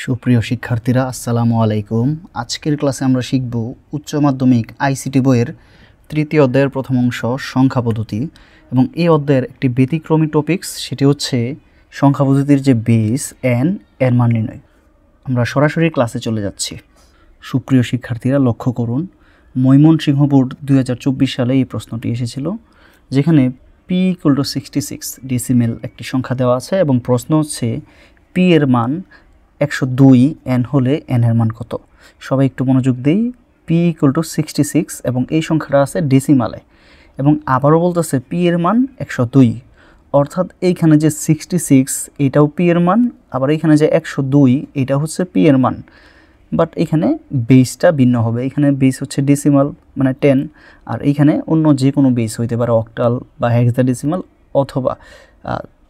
সুপ্রিয় শিক্ষার্থীরা আসসালামু আলাইকুম। আজকের ক্লাসে আমরা শিখব উচ্চ মাধ্যমিক আইসিটি বইয়ের তৃতীয় অধ্যায়ের প্রথম অংশ সংখ্যা পদ্ধতি এবং এই অধ্যায়ের একটি ব্যতিক্রমী টপিকস, সেটি হচ্ছে সংখ্যা পদ্ধতির যে বেস এর মান নির্ণয়। আমরা সরাসরি ক্লাসে চলে যাচ্ছি। সুপ্রিয় শিক্ষার্থীরা লক্ষ্য করুন, ময়মনসিংহ বোর্ড 2024 সালে এই প্রশ্নটি এসেছিল, যেখানে পি = 66 ডেসিমেল একটি সংখ্যা দেওয়া আছে এবং প্রশ্ন হচ্ছে পি এর মান 102, এন হলে এন এর মান কত। সবাই একটু মনোযোগ দেই। পি = 66 এবং এই সংখ্যাটা আছে ডেসিমালে, এবং আবারও বলতেছে পি এর মান 102, অর্থাৎ এইখানে যে 66 এটাও পি এর মান, আবার এইখানে যে 102 এটা হচ্ছে পি এর মান, বাট এখানে বেসটা ভিন্ন হবে। এখানে বেস হচ্ছে ডেসিমাল মানে 10, আর এইখানে অন্য যে কোনো বেস হইতে পারে, অক্টাল বা হেক্সাডেসিমাল অথবা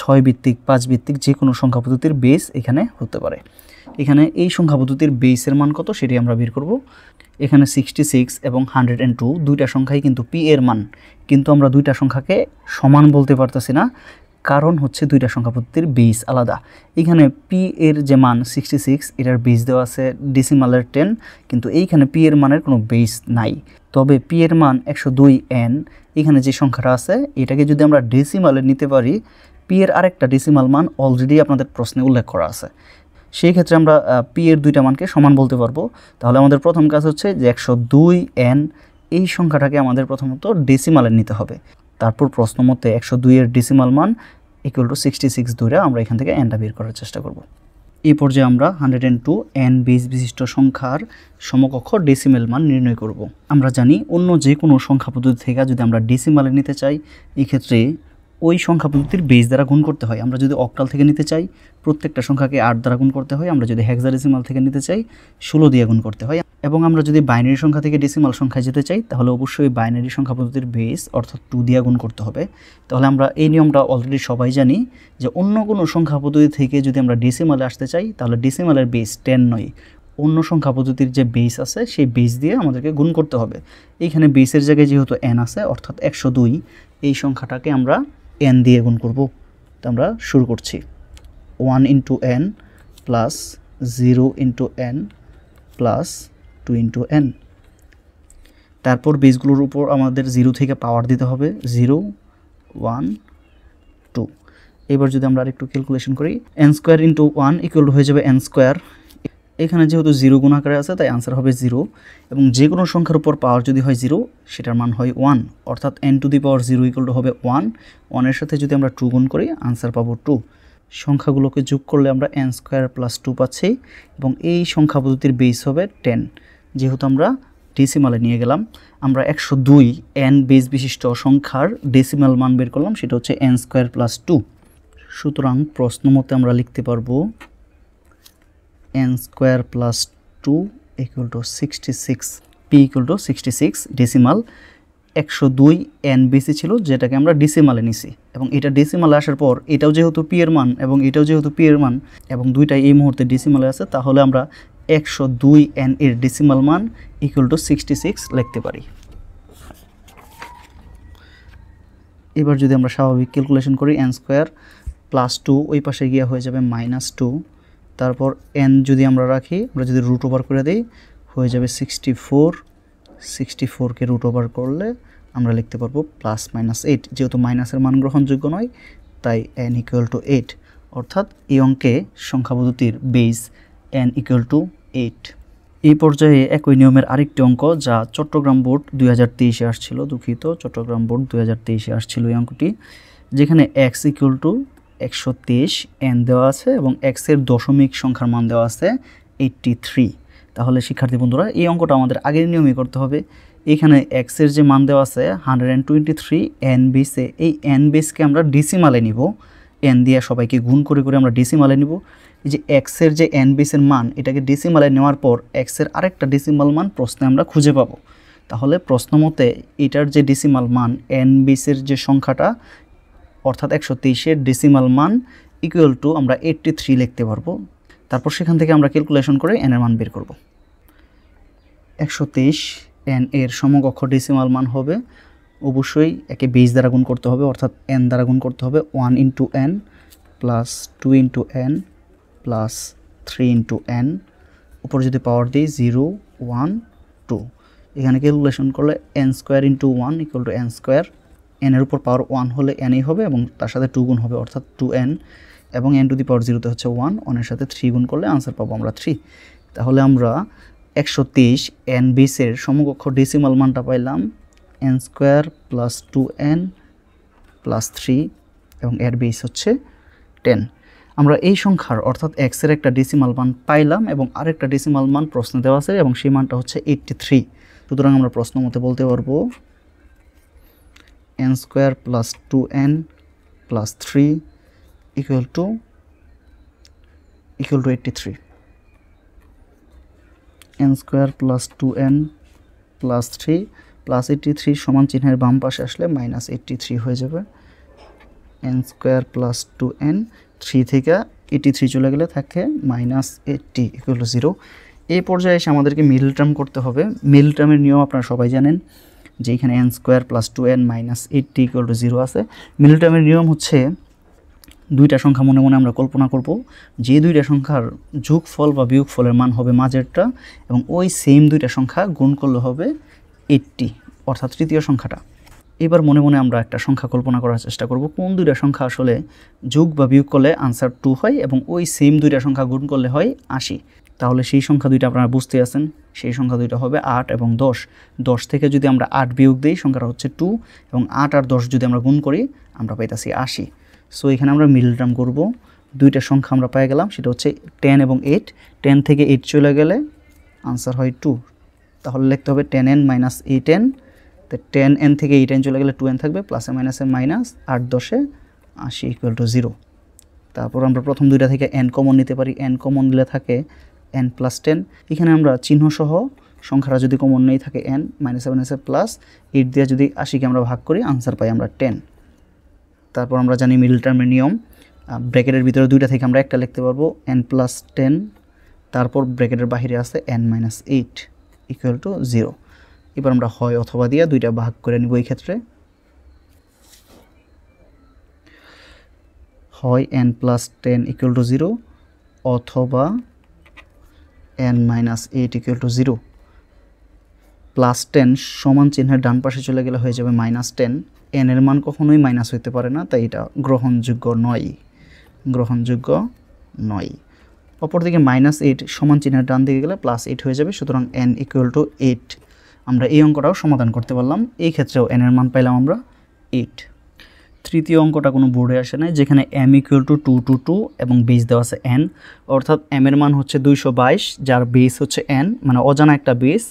6 ভিত্তিক 5 ভিত্তিক যে কোনো সংখ্যা পদ্ধতির বেস এখানে হতে পারে। এখানে এই সংখ্যা পদ্ধতির বেসের মান কত সেটি আমরা বের করব। এখানে 66 এবং 102 দুইটা সংখ্যাই কিন্তু পি এর মান, কিন্তু আমরা দুইটা সংখ্যাকে সমান বলতে পারতেছি না, কারণ হচ্ছে দুইটা সংখ্যা পদ্ধতির বেস আলাদা। এখানে পি এর যে মান 66 এটার বেস দেওয়া আছে ডেসিমালের 10, কিন্তু এইখানে পি এর মানের কোনো বেস নাই। তবে পি এর মান 102 এন, এখানে যে সংখ্যাটা আছে এটাকে যদি আমরা ডেসিমালে নিতে পারি, পি এর আরেকটা ডেসিমাল মান অলরেডি আপনাদের প্রশ্নে উল্লেখ করা আছে, সেই ক্ষেত্রে আমরা পি এর দুইটা মানকে সমান বলতে পারবো। তাহলে আমাদের প্রথম কাজ হচ্ছে যে 102 এন এই সংখ্যাটাকে আমাদের প্রথমত ডেসিমালে নিতে হবে। তারপর প্রশ্ন মতে 102 এর ডেসিমাল মান = 66 ধরে আমরা এখান থেকে এনটা বের করার চেষ্টা করব। এই পর্যায়ে আমরা 102 এন বেস বিশিষ্ট সংখ্যার সমকক্ষ ডেসিমেল মান নির্ণয় করব। আমরা জানি অন্য যে কোনো সংখ্যা পদ্ধতি থেকে যদি আমরা ডেসিমালে নিতে চাই, এই ক্ষেত্রে ওই সংখ্যা পদ্ধতির বেস দ্বারা গুণ করতে হয়। আমরা যদি অক্টাল থেকে নিতে চাই, প্রত্যেকটা সংখ্যাকে 8 দ্বারা গুণ করতে হয়। আমরা যদি হেক্সাডেসিমাল থেকে নিতে চাই, 16 দিয়ে গুণ করতে হয়। এবং আমরা যদি বাইনারি সংখ্যা থেকে ডেসিমাল সংখ্যায় যেতে চাই, তাহলে অবশ্যই বাইনারি সংখ্যা পদ্ধতির বেস অর্থাৎ 2 দিয়ে গুণ করতে হবে। তাহলে আমরা এই নিয়মটা অলরেডি সবাই জানি যে অন্য কোনো সংখ্যা পদ্ধতি থেকে যদি আমরা ডেসিমালে আসতে চাই, তাহলে ডেসিমালের বেস 10 নয়, অন্য সংখ্যা পদ্ধতির যে বেস আছে সেই বেস দিয়ে আমাদেরকে গুণ করতে হবে। এইখানে বেসের জায়গায় যেহেতু এন আছে, অর্থাৎ 102, এই সংখ্যাটাকে আমরা এন দিয়ে গুণ করব। তো আমরা শুরু করছি। 1 × n plus 0 × n plus 2 × n। তারপর বেসগুলোর উপর আমাদের 0 থেকে পাওয়ার দিতে হবে, 0 1 2। এবার যদি আমরা আরেকটু ক্যালকুলেশন করি, n² × 1 = হয়ে যাবে n²। এখানে যেহেতু 0 গুণ আকারে আছে তাই আনসার হবে 0, এবং যে কোনো সংখ্যার উপর পাওয়ার যদি হয় 0, সেটার মান হয় 1, অর্থাৎ n⁴ হবে 1। 1 এর সাথে যদি আমরা 2 গুণ করি আনসার পাবো 2। সংখ্যাগুলোকে যোগ করলে আমরা n² + 2 পাচ্ছি, এবং এই সংখ্যা পদ্ধতির বেস হবে 10। যেহেতু আমরা ডেসিমালে নিয়ে গেলাম, আমরা 102 n বেস বিশিষ্ট সংখ্যার ডেসিমাল মান বের করলাম, সেটা হচ্ছে n² + 2। সুতরাং প্রশ্ন মতে আমরা লিখতে পারবো n² + 2 = 66। p = 66 ডেসিমাল, 102 n বেসি ছিল যেটাকে আমরা ডেসিমালে নিছি, এবং এটা ডেসিমালে আসার পর এটাও যেহেতু পি এর মান এবং এটাও যেহেতু পি এর মান এবং দুইটাই এই মুহূর্তে ডেসিমালে আছে, তাহলে আমরা 102 n এর ডেসিমাল মান = 66 লিখতে পারি। এবার যদি আমরা স্বাভাবিক ক্যালকুলেশন করি, n² + 2 ওই পাশে গিয়ে হয়ে যাবে -2, তারপর n যদি আমরা রাখি, আমরা যদি রুট ওভার করে দেই, হয়ে যাবে 64। 64কে রুট ওভার করলে আমরা লিখতে পারবো +-8। যেহেতু মাইনাসের মান গ্রহণযোগ্য নয়, তাই n = 8, অর্থাৎ এই অঙ্কে সংখ্যা পদ্ধতির বেস n = 8। এই পর্যায়ে একই নিয়মের আরেকটি অঙ্ক যা চট্টগ্রাম বোর্ড 2023-এ আসছিল, দুঃখিত, চট্টগ্রাম বোর্ড 2023-এ আসছিল এই অঙ্কটি, যেখানে x = 123 n দেওয়া আছে এবং x এর দশমিক সংখ্যার মান দেওয়া আছে 83। তাহলে শিক্ষার্থী বন্ধুরা এই অঙ্কটা আমাদের আগের নিয়মে করতে হবে। এখানে x এর যে মান দেওয়া আছে 123 n বেসে, এই n বেসকে আমরা ডেসিমালে নিব, n দিয়ে সবাইকে গুণ করে করে আমরা ডেসিমালে নিব। এই যে x এর যে n বেসের মান, এটাকে ডেসিমালে নেওয়ার পর x এর আরেকটা ডেসিমাল মান প্রশ্নে আমরা খুঁজে পাবো। তাহলে প্রশ্ন মতে এটার যে ডেসিমাল মান n বেসের যে সংখ্যাটা অর্থাৎ 123 এর ডেসিমাল মান = আমরা 83 লিখতে পারবো। তারপর সেখান থেকে আমরা ক্যালকুলেশন করে n এর মান বের করব। 123 n এর সমকক্ষ ডেসিমাল মান হবে, অবশ্যই একে বেস দ্বারা গুণ করতে হবে, অর্থাৎ n দ্বারা গুণ করতে হবে। 1 × n + 2 × n + 3 ইন্টু এন, উপরে যদি পাওয়ার দিই 0 1 2, এখানে ক্যালকুলেশন করলে N square into 1 equal to N square, এনের উপর পাওয়ার 1 হলে এনই হবে এবং তার সাথে 2 গুণ হবে অর্থাৎ 2n, এবং n টু দি পাওয়ার 0 তে হচ্ছে 1, 1 এর সাথে 3 গুণ করলে আনসার পাবো আমরা 3। তাহলে আমরা 123 n বেসের সমকক্ষ ডেসিমাল মানটা পাইলাম n square plus 2n plus 3 এবং এর বেস হচ্ছে 10। আমরা এই সংখ্যার অর্থাৎ x এর একটা ডেসিমাল মান পাইলাম এবং আরেকটা ডেসিমাল মান প্রশ্নে দেওয়া আছে এবং সেই মানটা হচ্ছে 83। সুতরাং আমরা প্রশ্ন মতে বলতে পারবো n square plus 2n plus 3 equal to 83। n square plus 2n plus 3 plus 83 সমান চিহ্নের বাম পাশে আসলে মাইনাস 83 হয়ে যাবে। n স্কোয়ার প্লাস 2n, 3 থেকে 83 চলে গেলে থাকে মাইনাস 80 ইকুয়াল টু 0। এই পর্যায়ে এসে আমাদেরকে মিডল টার্ম করতে হবে। মিডল টার্মের নিয়ম আপনারা সবাই জানেন যে এখানে n square plus 2n minus 80 equal to 0 আছে। মিডল টার্মের নিয়ম হচ্ছে দুইটা সংখ্যা মনে মনে আমরা কল্পনা করব, যে দুইটা সংখ্যার যোগফল বা বিয়োগফলের মান হবে মাঝেরটা এবং ওই সেম দুইটা সংখ্যা গুণ করলে হবে 80 অর্থাৎ তৃতীয় সংখ্যাটা। এবার মনে মনে আমরা একটা সংখ্যা কল্পনা করার চেষ্টা করব কোন দুইটা সংখ্যা আসলে যোগ বা বিয়োগ করলে আনসার 2 হয় এবং ওই সেম দুইটা সংখ্যা গুণ করলে হয় 80। তাহলে সেই সংখ্যা দুইটা আপনারা বুঝতে আছেন, সেই সংখ্যা দুইটা হবে 8 এবং 10। 10 থেকে যদি আমরা 8 বিয়োগ দিই সংখ্যাটা হচ্ছে 2 এবং 8 আর 10 যদি আমরা গুণ করি আমরা পাইতাছি 80। সো এখানে আমরা মিডল টার্ম করব, দুইটা সংখ্যা আমরা পেয়ে গেলাম, সেটা হচ্ছে 10 এবং 8। 10 থেকে 8 চলে গেলে আনসার হয় 2, তাহলে লিখতে হবে 10n মাইনাস 8n। তো 10n থেকে 8n চলে গেলে 2n থাকবে, প্লাসে মাইনাসে মাইনাস, 8 10 80 ইকুয়াল টু 0। তারপর আমরা প্রথম দুইটা থেকে n কমন নিতে পারি, n কমন নিলে থাকে n প্লাস 10। এখানে আমরা চিহ্ন সহ সংখ্যাটা যদি কমন নেই থাকে n, মাইনাসে মাইনাসে প্লাস, 8 দিয়ে যদি 80কে আমরা ভাগ করি আনসার পাই আমরা 10। তারপর আমরা জানি মিডল টার্মের নিয়ম, ব্র্যাকেটের ভিতরে দুইটা থেকে আমরা একটা লিখতে পারবো n প্লাস 10, তারপর ব্র্যাকেটের বাহিরে আছে n মাইনাস 8 ইকুয়াল টু 0। এবার আমরা হয় অথবা দিয়ে দুইটা ভাগ করে নিব। এই ক্ষেত্রে হয় n প্লাস 10 ইকুয়াল টু 0 অথবা n minus 8 equal to 0। Plus 10 সমান চিহ্নের ডান পাশে চলে গেলে হয়ে যাবে মাইনাস 10। n এর মান কখনোই মাইনাস হইতে পারে না, তাই এটা গ্রহণযোগ্য নয়। অপরদিকে মাইনাস 8 সমান চিহ্নের ডান দিকে গেলে প্লাস 8 হয়ে যাবে, সুতরাং n ইকুয়াল টু 8। আমরা এই অঙ্কটাও সমাধান করতে পারলাম, এই ক্ষেত্রেও n এর মান পাইলাম আমরা 8। তৃতীয় অঙ্কটা কোনো বোর্ডে আসে নাই, যেখানে m ইকুয়াল টু 2 টু 2 এবং বেস দেওয়া আছে n, অর্থাৎ m এর মান হচ্ছে 222 যার বেস হচ্ছে n, মানে অজানা একটা বেস।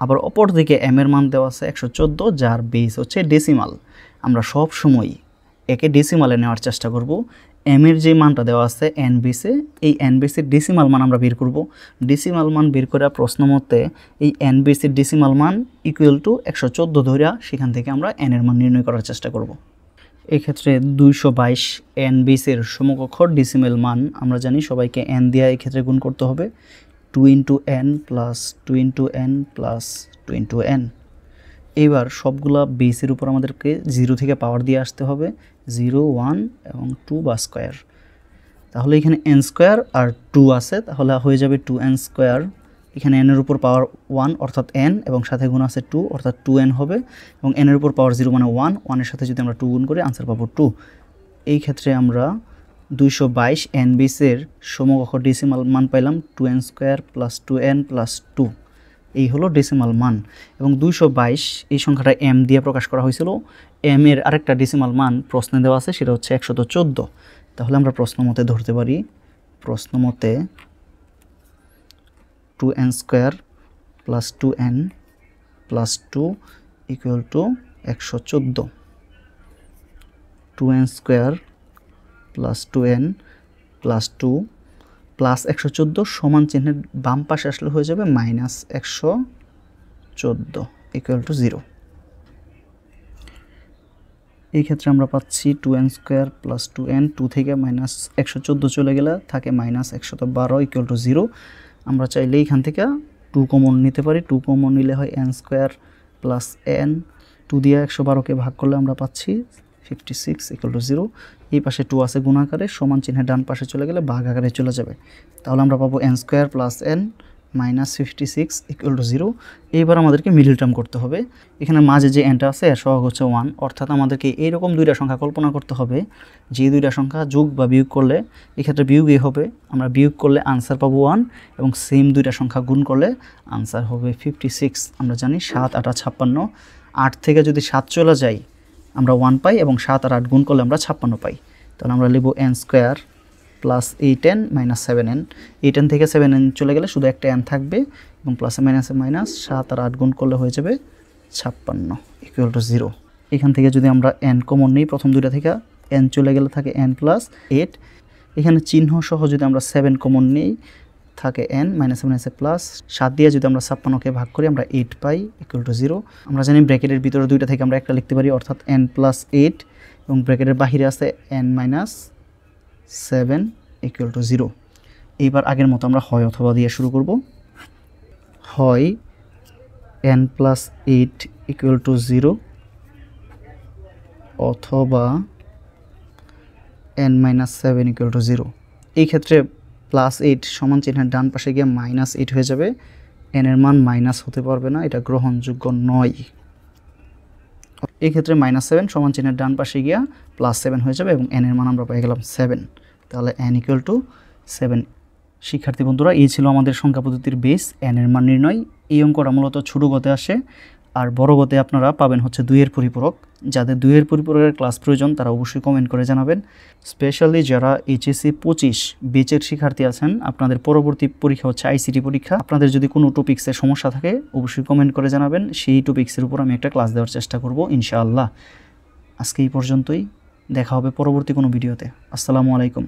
আবার অপর দিকে m এর মান দেওয়া আছে 114 যার বেস হচ্ছে ডেসিমাল। আমরা সব সময় একে ডেসিমালে নেওয়ার চেষ্টা করব। m এর যে মানটা দেওয়া আছে n বেসে, এই n বেসের ডেসিমাল মান আমরা বের করব। ডেসিমাল মান বের করা প্রশ্ন মতে এই n বেসের ডেসিমাল মান ইকুয়াল টু 114 ধরে সেখান থেকে আমরা n এর মান নির্ণয় করার চেষ্টা করব। এই ক্ষেত্রে 222 n বেসের সমকক্ষ ডেসিমাল মান আমরা জানি, সবাইকে n দিয়ে এই ক্ষেত্রে গুণ করতে হবে। 2 into n plus 2 into n plus 2 into n। এবার সবগুলা বেসের উপর আমাদেরকে 0 থেকে পাওয়ার দিয়ে আসতে হবে, 0 1 এবং 2 বা স্কোয়ার। তাহলে এখানে n স্কোয়ার আর 2 আছে, তাহলে হয়ে যাবে 2n স্কোয়ার। এখানে n এর উপর পাওয়ার 1 অর্থাৎ n এবং সাথে গুণ আছে 2 অর্থাৎ 2n হবে, এবং n এর উপর পাওয়ার 0 মানে 1, 1 এর সাথে যদি আমরা 2 গুণ করি আনসার পাবো 2। এই ক্ষেত্রে আমরা 222 n বেসের সমকক্ষ ডেসিমাল মান পাইলাম 2n square plus 2n plus 2। এই হলো ডেসিমাল মান, এবং 222 এই সংখ্যাটা m দিয়ে প্রকাশ করা হয়েছিল। m এর আরেকটা ডেসিমাল মান প্রশ্নে দেওয়া আছে, সেটা হচ্ছে 114। তাহলে আমরা প্রশ্ন মতে ধরতে পারি, প্রশ্ন মতে 2n square plus 2n plus 2 equal to 114। 2n square plus 2n plus 2 plus 114 সমান চিহ্নের বাম পাশে আসলে হয়ে যাবে মাইনাস 114 ইকুয়াল টু 0। এই ক্ষেত্রে আমরা পাচ্ছি 2n স্কোয়ার প্লাস 2n, 2 থেকে মাইনাস 114 চলে গেলে থাকে মাইনাস 112 ইকুয়াল টু 0। আমরা চাইলে এখান থেকে 2 কমন নিতে পারি, 2 কমন নিলে হয় n স্কোয়ার প্লাস n, 2 দিয়ে 112কে ভাগ করলে আমরা পাচ্ছি 56 ইকুয়াল টু 0। এই পাশে 2 আছে গুণ আকারে, সমান চিহ্নের ডান পাশে চলে গেলে ভাগ আকারে চলে যাবে। তাহলে আমরা পাবো n square plus n minus 56 equal to 0। এইবার আমাদেরকে মিডল টার্ম করতে হবে। এখানে মাঝে যে nটা আছে এর সহগ হচ্ছে 1, অর্থাৎ আমাদেরকে এইরকম দুইটা সংখ্যা কল্পনা করতে হবে যে দুইটা সংখ্যা যোগ বা বিয়োগ করলে, এক্ষেত্রে বিয়োগই হবে, আমরা বিয়োগ করলে আনসার পাবো 1 এবং সেম দুইটা সংখ্যা গুণ করলে আনসার হবে 56। আমরা জানি 7 8 56, 8 থেকে যদি 7 চলে যায় আমরা 1 পাই এবং 7 আর 8 গুণ করলে আমরা 56 পাই। তাহলে আমরা লিখব n square plus 8n minus 7n। 8n থেকে 7n চলে গেলে শুধু একটা n থাকবে এবং প্লাসে মাইনাসে মাইনাস, 7 আর 8 গুণ করলে হয়ে যাবে 56 ইকুয়াল টু 0। এখান থেকে যদি আমরা n কমন নিই, প্রথম দুইটা থেকে n চলে গেলে থাকে n প্লাস 8। এখানে চিহ্ন সহ যদি আমরা 7 কমন নিই থাকে n মাইনাসে মাইনাসে প্লাস, 7 দিয়ে যদি আমরা 56কে ভাগ করি আমরা 8 পাই ইকুয়াল টু 0। আমরা জানি ব্র্যাকেটের ভিতরে দুইটা থেকে আমরা একটা লিখতে পারি, অর্থাৎ n প্লাস 8 এবং ব্র্যাকেটের বাহিরে আছে n মাইনাস 7 ইকুয়াল টু 0। এইবার আগের মতো আমরা হয় অথবা দিয়ে শুরু করব। হয় n প্লাস 8 ইকুয়াল টু 0 অথবা n মাইনাস 7 ইকুয়াল টু 0। এই ক্ষেত্রে প্লাস 8 সমান চিহ্নের ডান পাশে গিয়ে মাইনাস 8 হয়ে যাবে, n এর মান মাইনাস হতে পারবে না, এটা গ্রহণযোগ্য নয়। এই ক্ষেত্রে মাইনাস 7 সমান চিহ্নের ডান পাশে গিয়া প্লাস 7 হয়ে যাবে এবং n এর মান আমরা পেয়ে গেলাম 7। তাহলে n ইকুয়াল টু 7। শিক্ষার্থী বন্ধুরা, এই ছিল আমাদের সংখ্যা পদ্ধতির বেস, n এর মান নির্ণয়। এই অঙ্কটা মূলত ছোট গতে আসে, আর বড় গতে আপনারা পাবেন হচ্ছে 2 এর পরিপূরক। যাদের 2 এর পরিপূরকের ক্লাস প্রয়োজন তারা অবশ্যই কমেন্ট করে জানাবেন। স্পেশালি যারা এইচএসসি 25 বেচের শিক্ষার্থী আছেন, আপনাদের পরবর্তী পরীক্ষা হচ্ছে আইসিটি পরীক্ষা। আপনাদের যদি কোনো টপিক্সে সমস্যা থাকে অবশ্যই কমেন্ট করে জানাবেন, সেই টপিক্সের উপর আমি একটা ক্লাস দেওয়ার চেষ্টা করব ইনশাআল্লাহ। আজকে এই পর্যন্তই, দেখা হবে পরবর্তী কোনো ভিডিওতে। আসসালামু আলাইকুম।